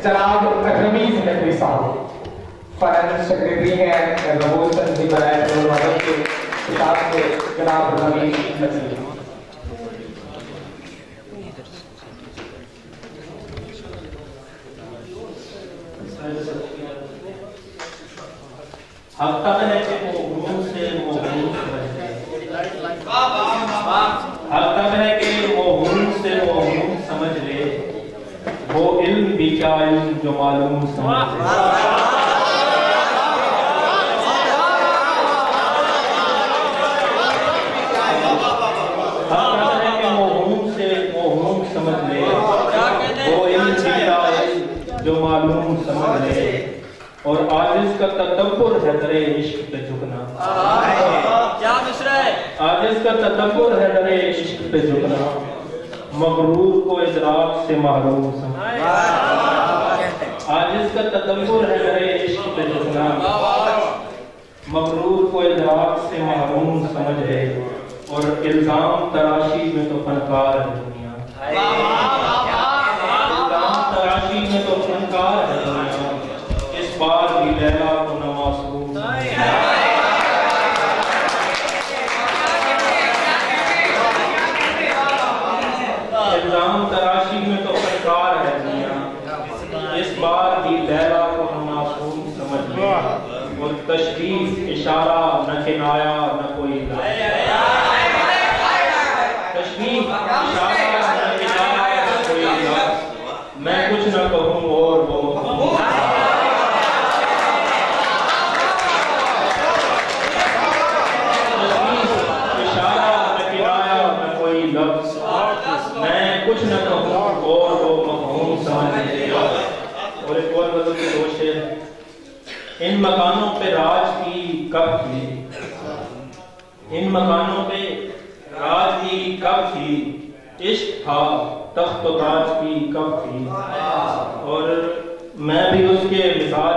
जनाब रमीज नकवी साहब finance secretary हैं रमोशन जी बनाए के किताब से जनाब रमीज नकवी। हफ्ता में है कि वो गुरु से वो गुरु समझते हफ्ता में है कि वो गुरु से वो गुरु समझ ले, वो इल्म भी क्या इल्म जो मालूम समझ ले। हफ्ता में है कि वो गुरु से वो गुरु समझ ले, वो इल्म भी क्या इल्म जो मालूम समझ ले। और आजिज़ का तदब्बुर है दरे इश्क पे झुकना, आजिज़ का तदब्बुर है दरे इश्क पे झुकना, मगरूर को इदराक से महरूम समझ। आजिज़ का तदब्बुर है दरे इश्क पे झुकना, मगरूर को इदराक से महरूम समझ है। और इल्जाम तराशी में तो फनकार है दुनिया, इल्जाम तराशी में तो फनकार है दुनिया, बार भी लैला को न मासूम। इल्जाम तराशी में तो फनकार है दुनिया, इस बार भी लैला को न मासूम समझ ले। और तशबीह इशारा न किनाया न कोई तशबीह इशारा न किनाया न कोई मैं कुछ न कहूँ और वो कुछ न कहूँ और वो मफहूम समझ लेगा। और एक और बदल के दोष है, इन मकानों पे राज की कब थी, इन मकानों पे राज की कब थी, इश्क था तख्त ताज की कब थी। और मैं भी उसके मिसाल